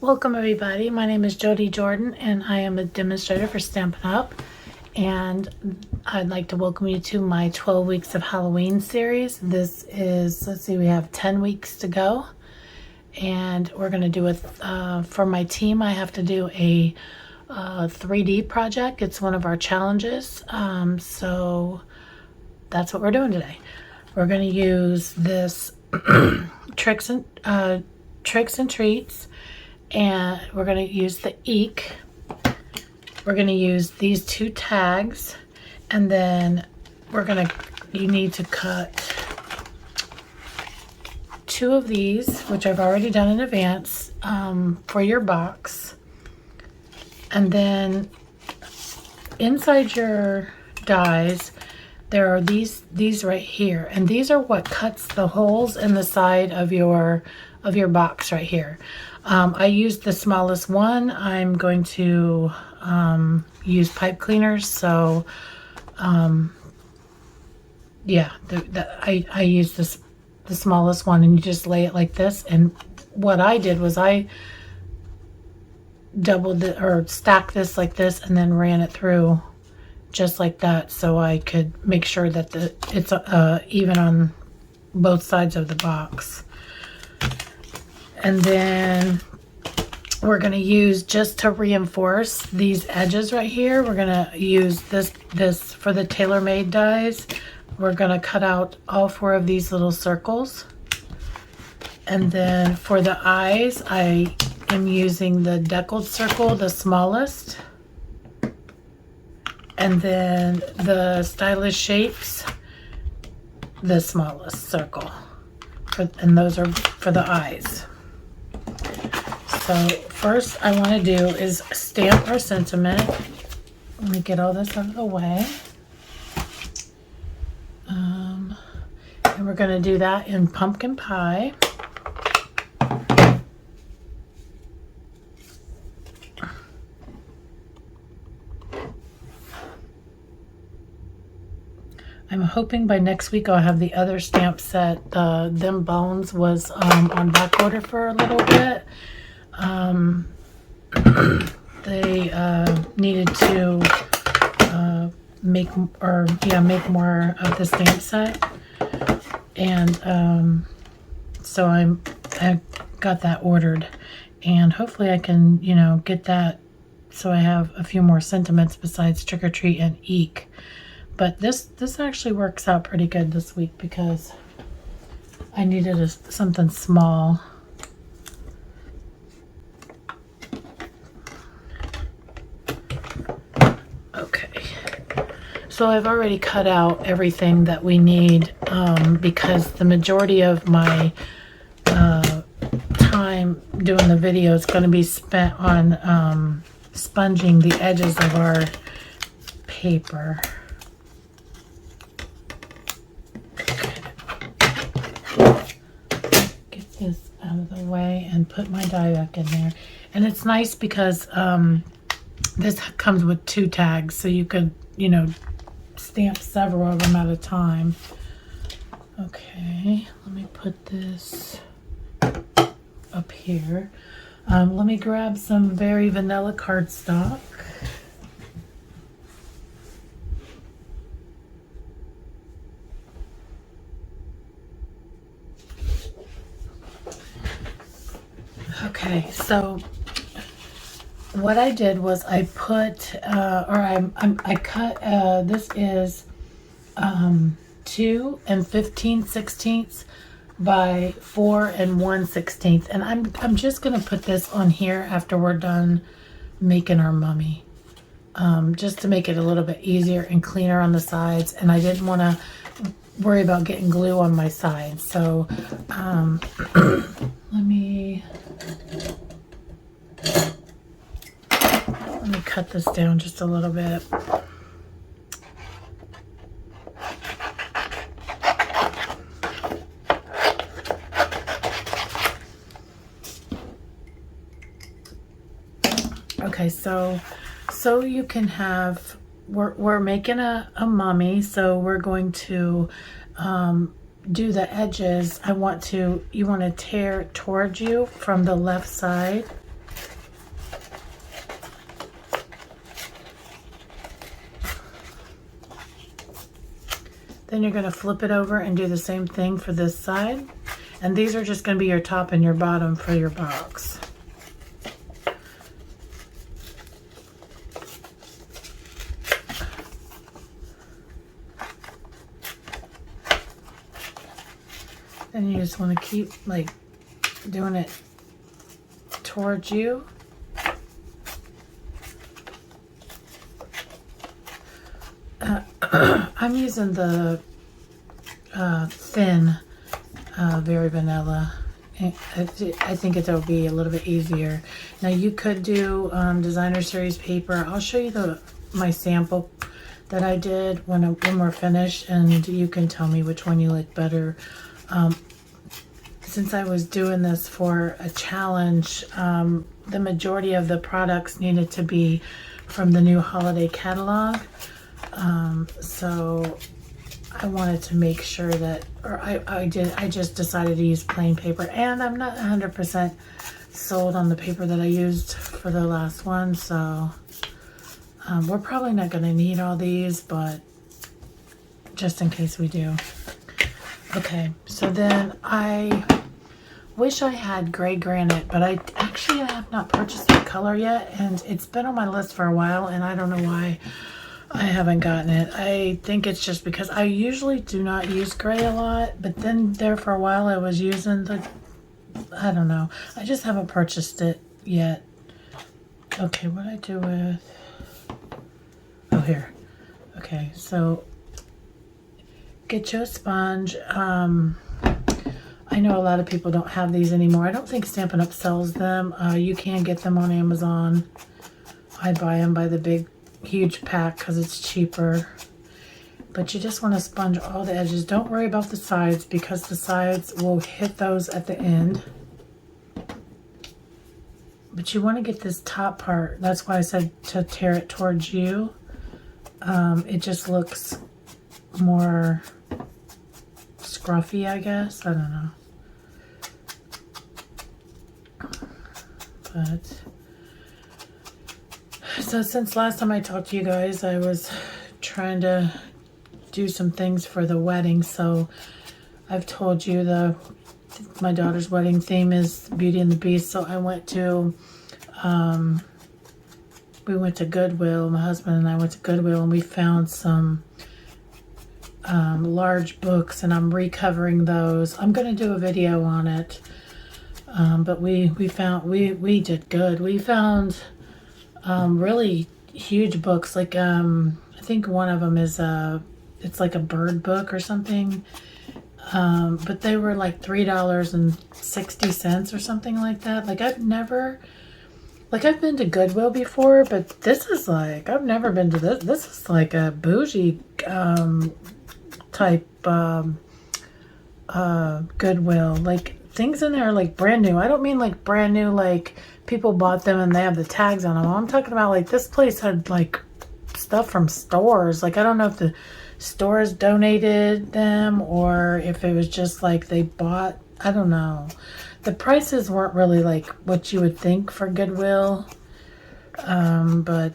Welcome everybody, my name is Jody Jordan and I am a demonstrator for Stampin' Up, and I'd like to welcome you to my 12 weeks of Halloween series. This is, let's see, we have 10 weeks to go, and we're going to do it for my team. I have to do a 3D project. It's one of our challenges, so that's what we're doing today. We're going to use this Tricks and Treats, and we're going to use the eek. We're going to use these two tags, and then you need to cut 2 of these, which I've already done in advance, for your box. And then inside your dies there are these right here, and these are what cuts the holes in the side of your box right here. I used the smallest one. I'm going to use pipe cleaners, so yeah, I used the smallest one, and you just lay it like this. And what I did was I doubled it, or stacked this like this, and then ran it through just like that, so I could make sure that it's even on both sides of the box. And then we're going to use, just to reinforce these edges right here, we're going to use this for the Tailor Made dies. We're going to cut out all 4 of these little circles. And then for the eyes, I am using the Deckled circle, the smallest. And then the Stylish Shapes, the smallest circle. And those are for the eyes. So first I want to do is stamp our sentiment. Let me get all this out of the way. And we're going to do that in pumpkin pie. I'm hoping by next week I'll have the other stamp set. Them Bones was on back order for a little bit. They needed to make more of the stamp set, and so I got that ordered, and hopefully I can get that so I have a few more sentiments besides Trick or Treat and Eek. But this actually works out pretty good this week because I needed something small. Okay, so I've already cut out everything that we need because the majority of my time doing the video is going to be spent on sponging the edges of our paper. This out of the way and put my die back in there. And it's nice because this comes with 2 tags, so you could stamp several of them at a time. Okay, let me put this up here. Let me grab some very vanilla cardstock. Okay, so what I did was I put, I cut, this is 2 15/16 by 4 1/16, and I'm just gonna put this on here after we're done making our mummy, just to make it a little bit easier and cleaner on the sides, and I didn't want to worry about getting glue on my sides. So let me cut this down just a little bit. Okay, so you can have, we're making a mummy, so we're going to do the edges. You want to tear towards you from the left side, Then you're going to flip it over and do the same thing for this side. And these are just going to be your top and your bottom for your box. And you just want to keep like doing it towards you. I'm using the thin Very Vanilla. I think it'll be a little bit easier. Now you could do designer series paper. I'll show you my sample that I did when we're finished, and you can tell me which one you like better. Since I was doing this for a challenge, the majority of the products needed to be from the new holiday catalog. So I wanted to make sure that, or I just decided to use plain paper, and I'm not 100% sold on the paper that I used for the last one, so we're probably not going to need all these, but just in case we do. Okay, so then I wish I had gray granite, but I have not purchased the color yet, and it's been on my list for a while, and I don't know why I haven't gotten it. I think it's just because I usually do not use gray a lot, but then there for a while I was using I don't know. I just haven't purchased it yet. Okay, what I do with, oh, here. Okay, so get you a sponge. I know a lot of people don't have these anymore. I don't think Stampin' Up sells them. You can get them on Amazon. I buy them by the big huge pack because it's cheaper. But you just want to sponge all the edges. Don't worry about the sides, because the sides will hit those at the end. But you want to get this top part. That's why I said to tear it towards you. It just looks more scruffy, I guess. I don't know. But so since last time I talked to you guys, I was trying to do some things for the wedding. So I've told you my daughter's wedding theme is Beauty and the Beast. So I went to we went to Goodwill. My husband and I went to Goodwill, and we found some large books, and I'm recovering those. I'm going to do a video on it. But we did good. We found really huge books. Like I think one of them is it's like a bird book or something. But they were like $3.60 or something like that. Like I've been to Goodwill before, but this is like, I've never been to this. This is like a bougie type Goodwill. Like things in there are like brand new. I don't mean like brand new, like people bought them and they have the tags on them. I'm talking about like this place had like stuff from stores. Like I don't know if the stores donated them or if it was just like they bought, I don't know. The prices weren't really like what you would think for Goodwill. But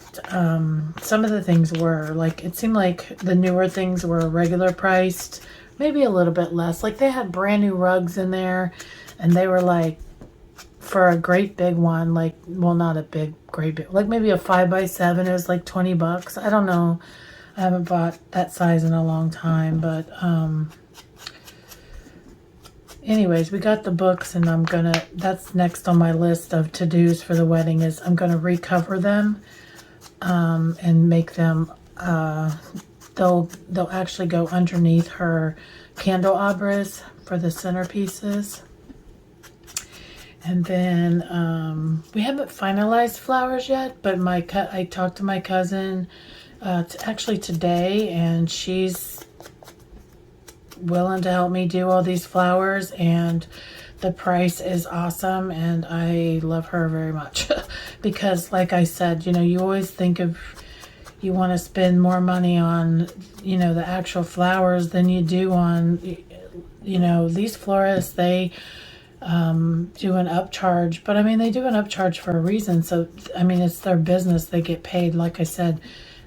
some of the things were like, it seemed like the newer things were regular priced, maybe a little bit less. Like they had brand new rugs in there, and they were like, for a great big one, like, well, not a great big, like maybe a 5x7, it was like $20. I don't know. I haven't bought that size in a long time, but anyways, we got the books, and that's next on my list of to-dos for the wedding is I'm gonna recover them and make them they'll actually go underneath her candelabras for the centerpieces. And then we haven't finalized flowers yet, but I talked to my cousin actually today, and she's willing to help me do all these flowers, and the price is awesome, and I love her very much. Because like I said, you know, you always think of, you want to spend more money on, you know, the actual flowers than you do on, you know, these florists. They do an upcharge, but I mean, they do an upcharge for a reason. So I mean, it's their business, they get paid. Like I said,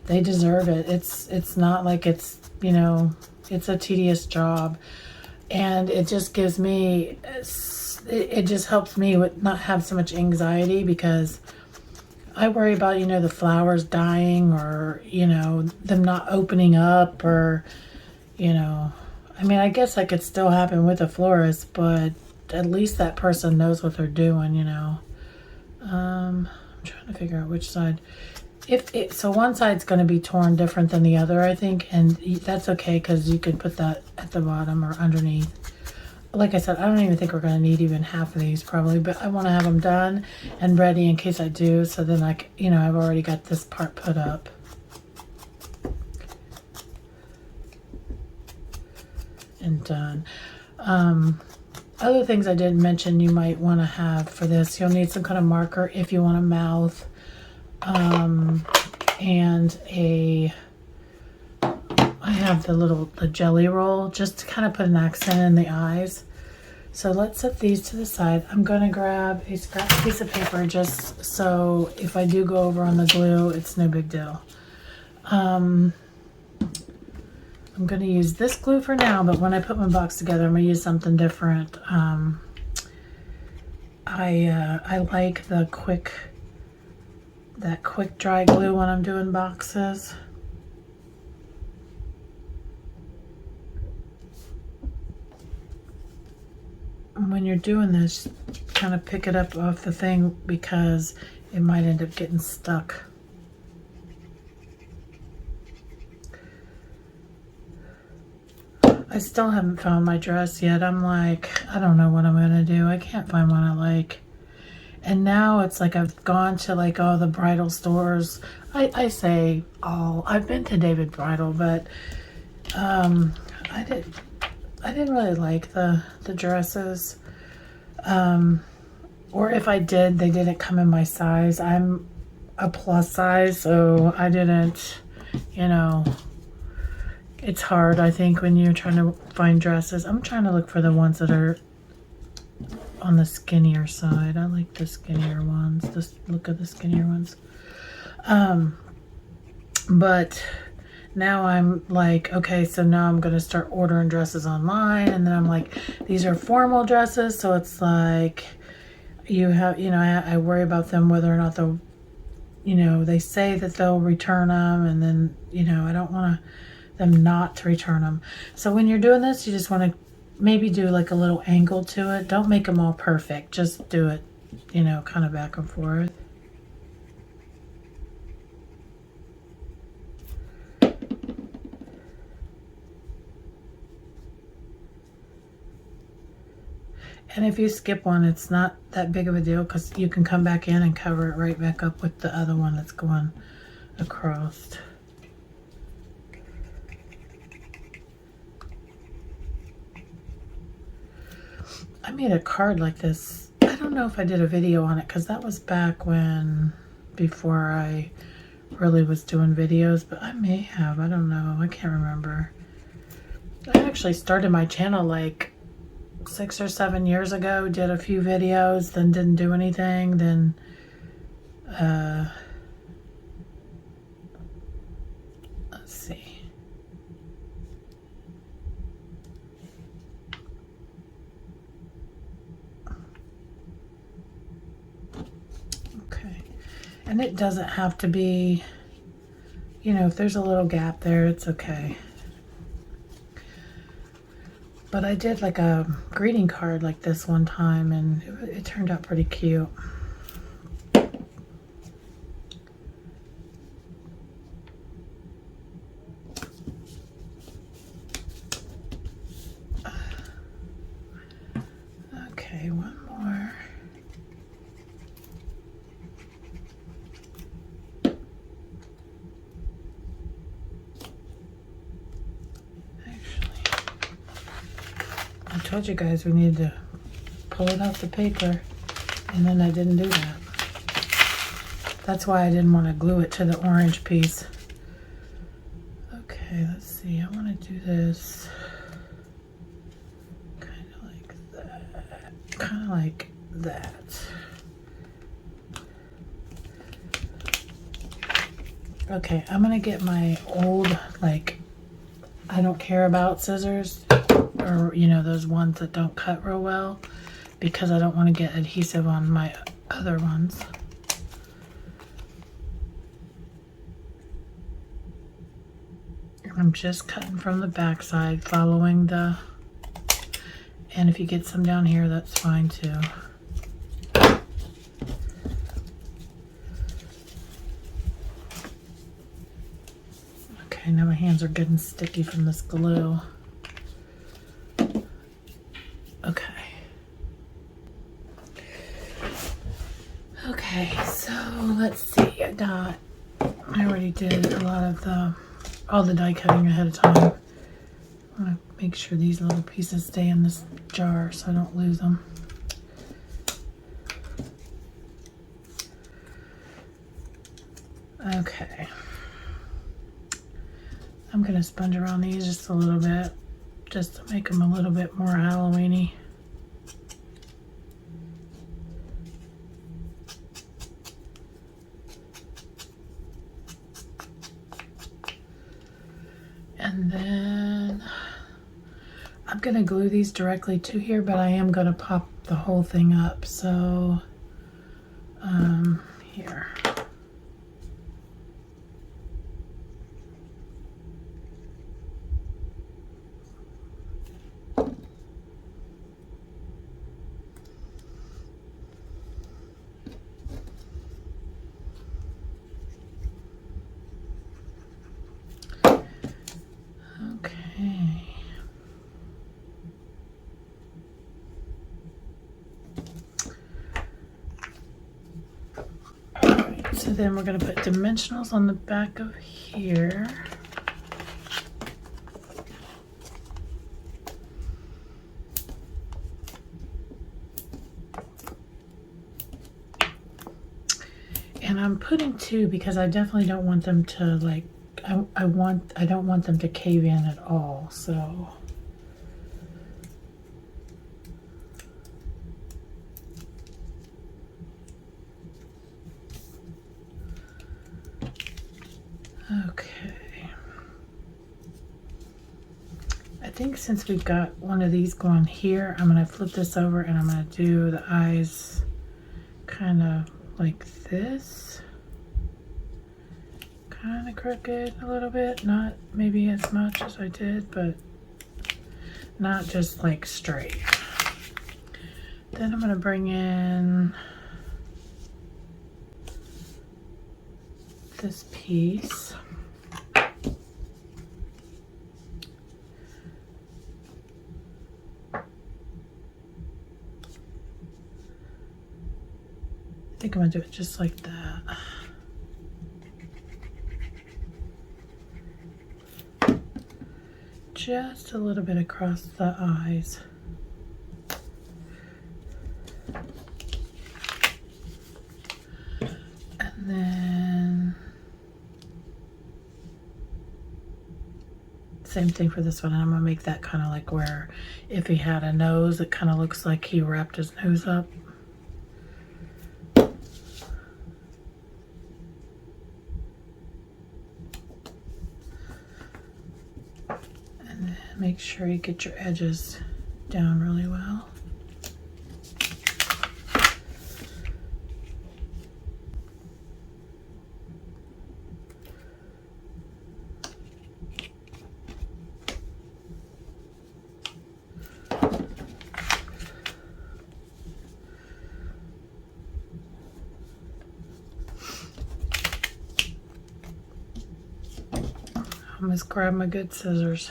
they deserve it. It's not like it's, you know, It's a tedious job, and it just gives me, it just helps me with not have so much anxiety, because I worry about, you know, the flowers dying, or, you know, them not opening up, or, you know, I mean, I guess that could still happen with a florist, but at least that person knows what they're doing, you know. I'm trying to figure out which side. So one side's going to be torn different than the other, I think, and that's okay, because you can put that at the bottom or underneath. Like I said, I don't even think we're going to need even half of these probably, but I want to have them done and ready in case I do, so then you know, I've already got this part put up. And done. Other things I didn't mention you might want to have for this. You'll need some kind of marker if you want a mouth, and I have the jelly roll just to kind of put an accent in the eyes. So let's set these to the side. I'm going to grab a scrap piece of paper just so if I do go over on the glue, it's no big deal. I'm going to use this glue for now, but when I put my box together, I'm going to use something different. I like that quick dry glue when I'm doing boxes. When you're doing this, kind of pick it up off the thing, because it might end up getting stuck. I still haven't found my dress yet. I'm like, I don't know what I'm gonna do. I can't find one I like. And now it's like I've gone to like all the bridal stores. I say all. I've been to David Bridal, but I didn't really like the dresses. Or if I did, they didn't come in my size. I'm a plus size, so I didn't, you know, it's hard, I think, when you're trying to find dresses. I'm trying to look for the ones that are on the skinnier side. I like the skinnier ones. Just look at the skinnier ones. But now I'm like, okay, so now I'm going to start ordering dresses online. And then I'm like, these are formal dresses. So it's like, you have, you know, I worry about them, whether or not they'll, you know, they say that they'll return them. And then, you know, I don't want them not to return them. So when you're doing this, you just want to maybe do like a little angle to it. Don't make them all perfect. Just do it, you know, kind of back and forth. And if you skip one, it's not that big of a deal, because you can come back in and cover it right back up with the other one that's going across. I made a card like this. I don't know if I did a video on it, because that was back when, before I really was doing videos, but I may have. I don't know. I can't remember. I actually started my channel like 6 or 7 years ago, did a few videos, then didn't do anything, then let's see. Okay, and it doesn't have to be, you know, if there's a little gap there, it's okay. But I did like a greeting card like this one time, and it turned out pretty cute. Okay, one more. I told you guys we needed to pull it off the paper, and then I didn't do that. That's why I didn't want to glue it to the orange piece. Okay, let's see. I want to do this kind of like that. Kind of like that. Okay, I'm going to get my old, like, I don't care about scissors, or you know, those ones that don't cut real well, because I don't want to get adhesive on my other ones. I'm just cutting from the back side, following the, and if you get some down here, that's fine too. Okay, now my hands are getting sticky from this glue. Okay. Okay, so let's see, I already did a lot of all the die cutting ahead of time. I want to make sure these little pieces stay in this jar so I don't lose them. Okay. I'm going to sponge around these just a little bit, just to make them a little bit more Halloween-y. And then I'm going to glue these directly to here, but I am going to pop the whole thing up. So, here. So then we're going to put dimensionals on the back of here. And I'm putting 2 because I definitely don't want them to like, I don't want them to cave in at all, so. Okay. I think since we've got one of these going here, I'm going to flip this over and I'm going to do the eyes kind of like this. Kind of crooked a little bit, not maybe as much as I did, but not just like straight. Then I'm going to bring in this piece. I think I'm going to do it just like that. Just a little bit across the eyes. And then same thing for this one. I'm going to make that kind of like where if he had a nose, it kind of looks like he wrapped his nose up. Make sure you get your edges down really well. I must grab my good scissors.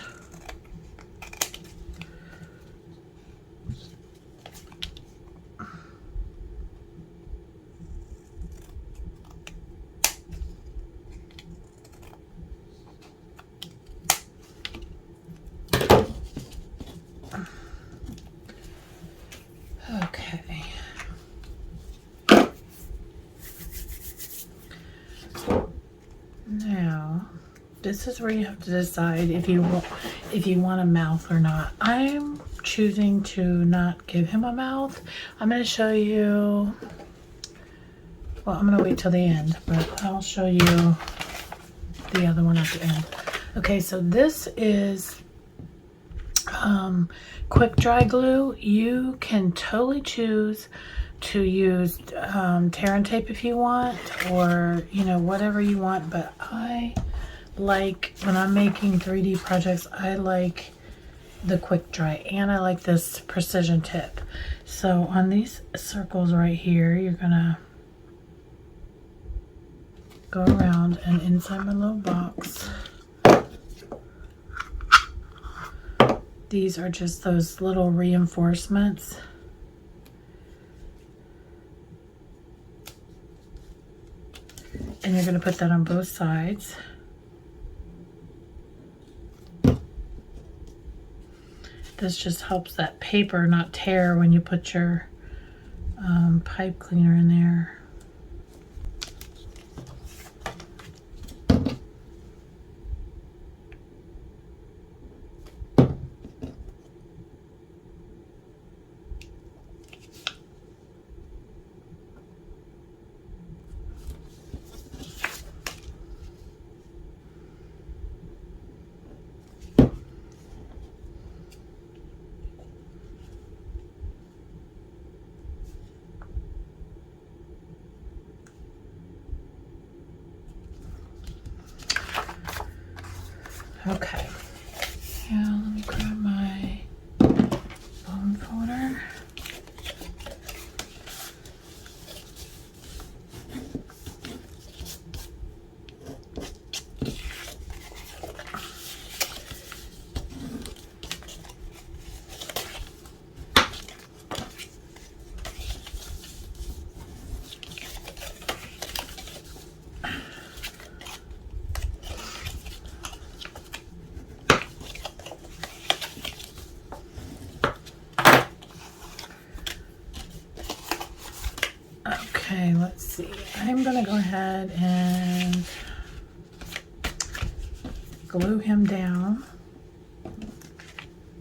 Okay. Now, this is where you have to decide if you want a mouth or not. I'm choosing to not give him a mouth. I'm going to show you, well, I'm going to wait till the end, but I'll show you the other one at the end. Okay, so this is quick dry glue. You can totally choose to use tear and tape if you want, or you know, whatever you want, but I like, when I'm making 3D projects, I like the quick dry, and I like this precision tip. So on these circles right here, you're gonna go around and inside my little box. These are just those little reinforcements. And you're going to put that on both sides. This just helps that paper not tear when you put your pipe cleaner in there. Okay, now let me grab my bone folder. Okay, let's see. I'm gonna go ahead and glue him down.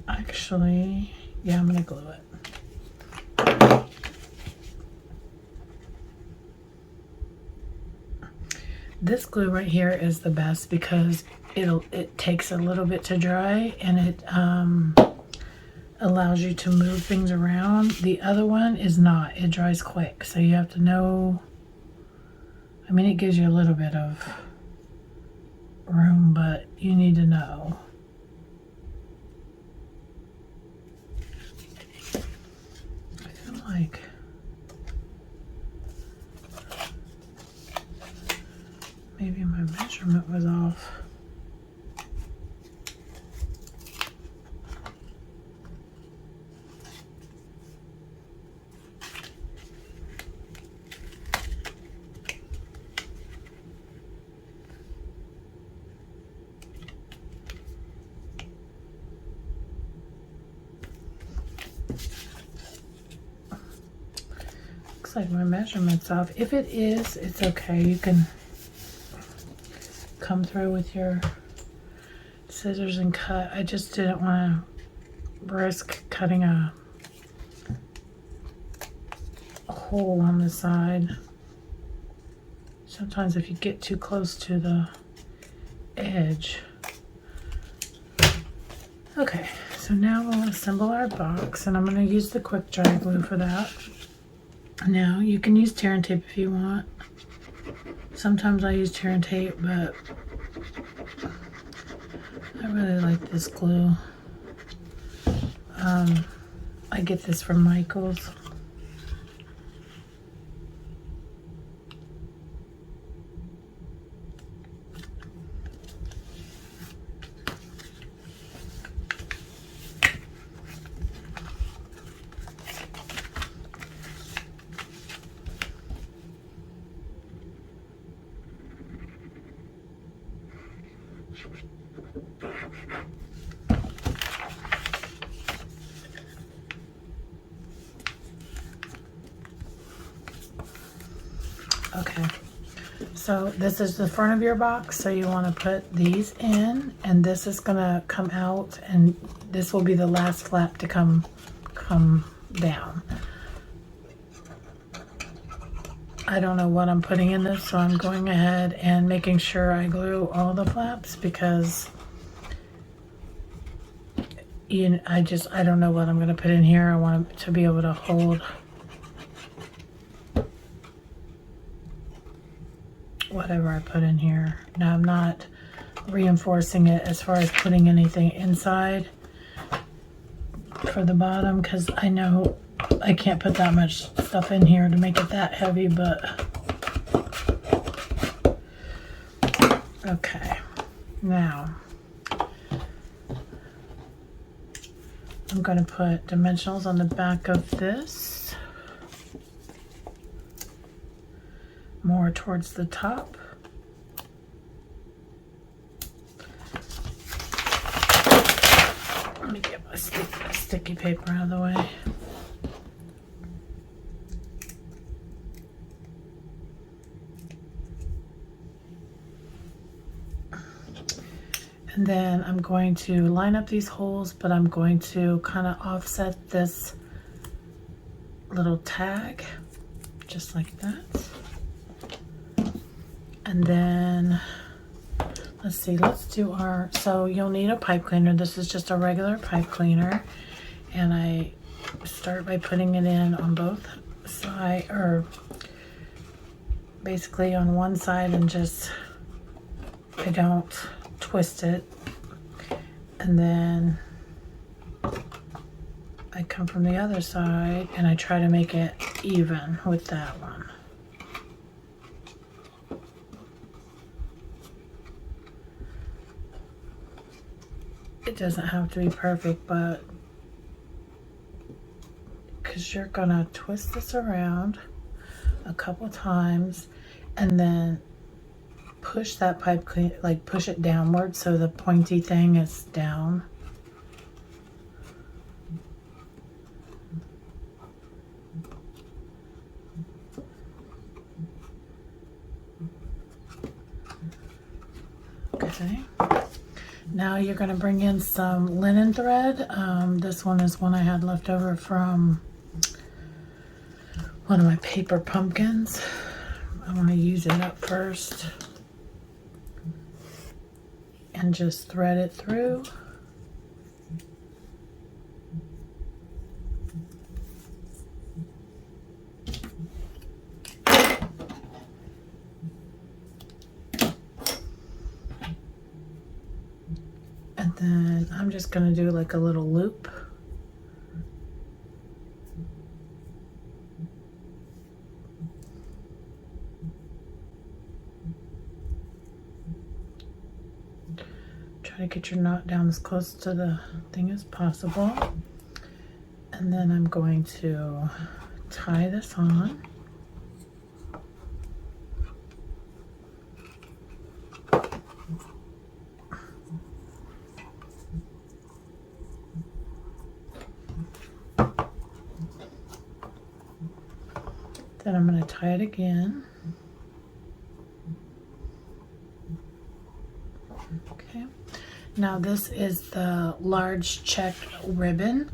Actually, yeah, I'm gonna glue it. This glue right here is the best because it takes a little bit to dry, and it allows you to move things around. The other one is not. It dries quick, so you have to know. I mean, it gives you a little bit of room, but you need to know. I feel like maybe my measurement was off. Looks like my measurement's off. If it is, it's okay. You can come through with your scissors and cut. I just didn't want to risk cutting a hole on the side. Sometimes if you get too close to the edge. Okay, so now we'll assemble our box, and I'm going to use the quick dry glue for that. Now you can use tear and tape if you want. Sometimes I use tear and tape, but I really like this glue. I get this from Michael's. Okay, so this is the front of your box, so you want to put these in, and this is gonna come out, and this will be the last flap to come down. I don't know what I'm putting in this, so I'm going ahead and making sure I glue all the flaps because I don't know what I'm going to put in here. I want it to be able to hold whatever I put in here. Now I'm not reinforcing it as far as putting anything inside for the bottom, because I know I can't put that much stuff in here to make it that heavy, but okay. Now I'm going to put dimensionals on the back of this, more towards the top. Let me get my sticky paper out of the way. And then I'm going to line up these holes, but I'm going to kind of offset this little tag, just like that. And then, let's see, let's do our, so you'll need a pipe cleaner. This is just a regular pipe cleaner. And I start by putting it in on both sides, or basically on one side, and just, I don't twist it, and then I come from the other side and I try to make it even with that one. It doesn't have to be perfect, but because you're gonna twist this around a couple times and then push that pipe clean, like push it downward so the pointy thing is down. Okay. Now you're going to bring in some linen thread. This one is one I had left over from one of my paper pumpkins. I want to use it up first and just thread it through. And then I'm just going to do like a little loop. Try to get your knot down as close to the thing as possible. And then I'm going to tie this on. Then I'm going to tie it again. Okay. Now this is the large check ribbon.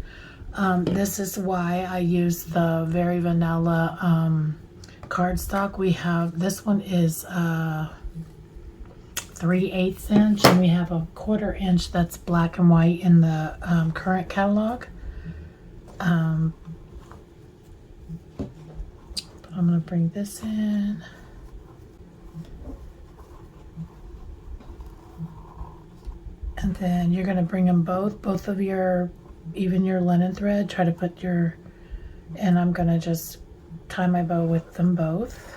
This is why I use the Very Vanilla cardstock. We have, this one is 3/8 inch, and we have a 1/4 inch that's black and white in the current catalog. I'm going to bring this in. And then you're going to bring them both of your, even your linen thread, try to put your, and I'm going to just tie my bow with them both.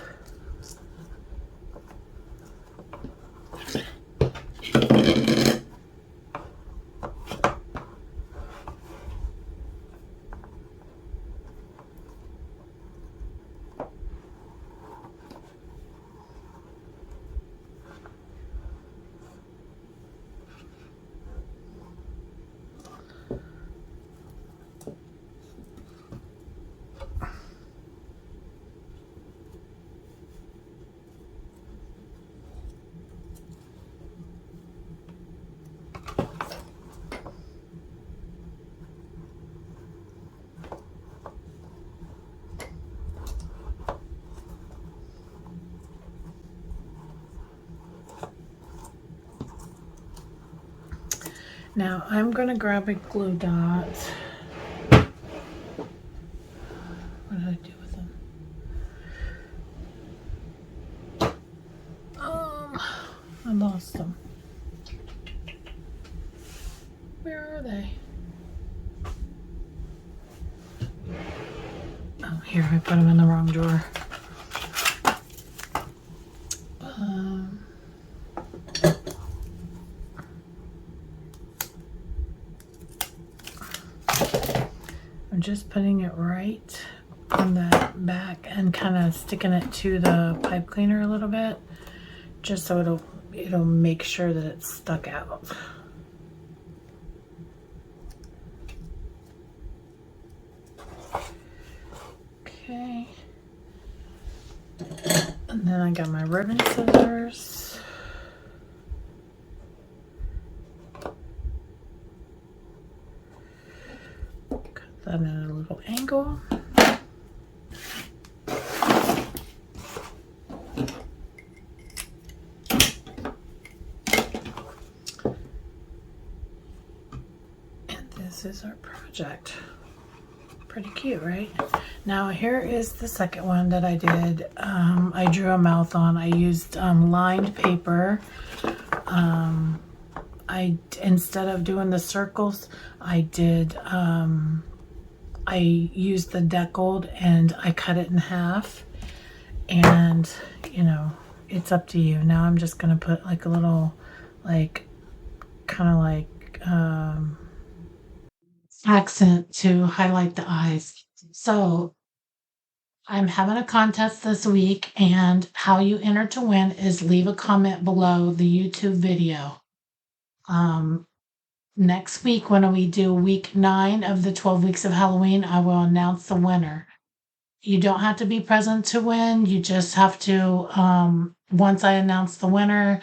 Now I'm going to grab a glue dot. What did I do with them? I lost them. Where are they? Oh, here, I put them in the wrong drawer. I'm just putting it right on the back and kind of sticking it to the pipe cleaner a little bit, just so it'll make sure that it's stuck out. Okay. And then I got my ribbon scissors. Cut that at a little angle. And this is our project. Pretty cute, right? Now here is the second one that I did. I drew a mouth on. I used lined paper. Instead of doing the circles, I used the Deckled and I cut it in half. And you know, it's up to you. Now I'm just gonna put like a little, like, kind of like accent to highlight the eyes. So I'm having a contest this week, and how you enter to win is leave a comment below the YouTube video. Next week, when we do week 9 of the 12 weeks of Halloween, I will announce the winner. You don't have to be present to win. You just have to, once I announce the winner,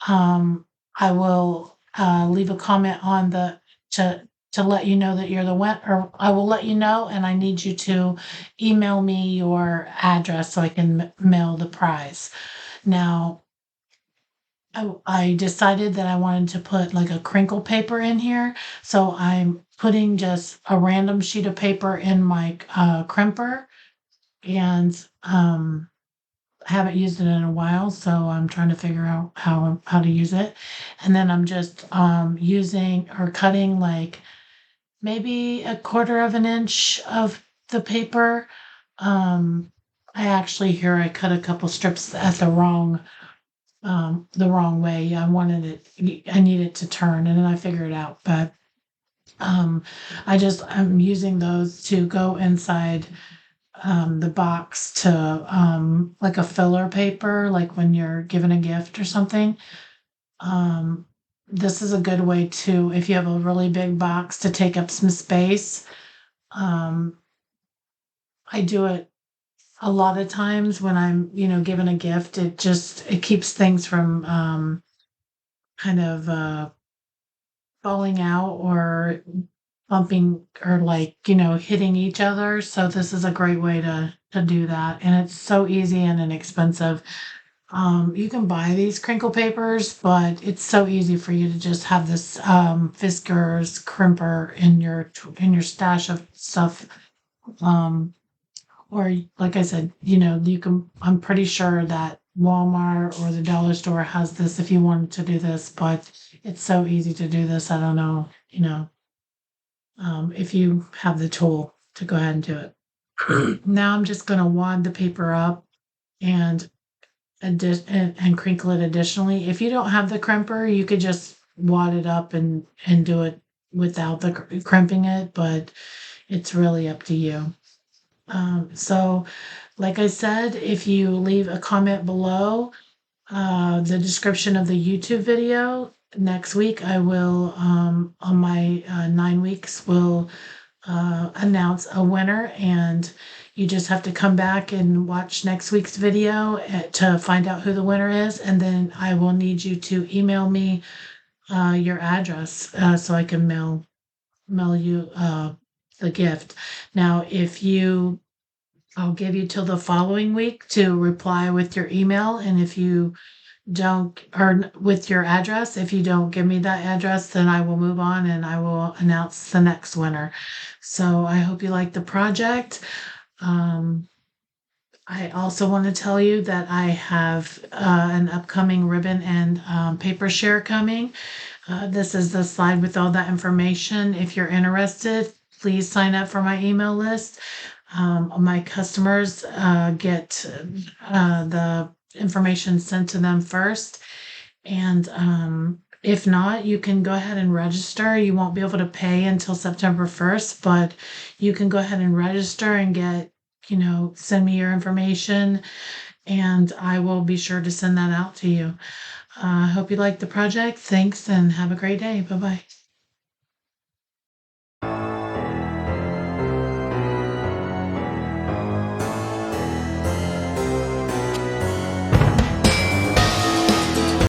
I will leave a comment on to let you know that you're the winner, or I will let you know, and I need you to email me your address so I can mail the prize. Now, I decided that I wanted to put like a crinkle paper in here, so I'm putting just a random sheet of paper in my crimper, and I haven't used it in a while, so I'm trying to figure out how to use it. And then I'm just using or cutting like maybe 1/4 of an inch of the paper. I actually here I cut a couple strips at the wrong way. I needed to turn, and then I figured it out. But I'm using those to go inside the box to like a filler paper, like when you're given a gift or something. This is a good way to, if you have a really big box, to take up some space. I do it a lot of times when I'm, given a gift. It keeps things from kind of falling out or bumping or like, hitting each other. So this is a great way to do that. And it's so easy and inexpensive. You can buy these crinkle papers, but it's so easy for you to just have this Fiskars crimper in your stash of stuff. Or like I said, I'm pretty sure that Walmart or the dollar store has this if you wanted to do this, but it's so easy to do this. I don't know, if you have the tool to go ahead and do it. Now I'm just going to wad the paper up and and crinkle it additionally. If you don't have the crimper, you could just wad it up and do it without the crimping it, but it's really up to you. So like I said, if you leave a comment below the description of the YouTube video, next week I will, on my 9 weeks, will announce a winner, and you just have to come back and watch next week's video to find out who the winner is, and then I will need you to email me your address so I can mail you the gift. Now, I'll give you till the following week to reply with your email, and if you don't, or with your address. If you don't give me that address, then I will move on and I will announce the next winner. So I hope you like the project. Um, I also want to tell you that I have an upcoming ribbon and paper share coming. This is the slide with all that information. If you're interested, please sign up for my email list. My customers get the information sent to them first. And if not, you can go ahead and register. You won't be able to pay until September 1st, but you can go ahead and register and get, send me your information and I will be sure to send that out to you. I hope you like the project. Thanks and have a great day. Bye bye.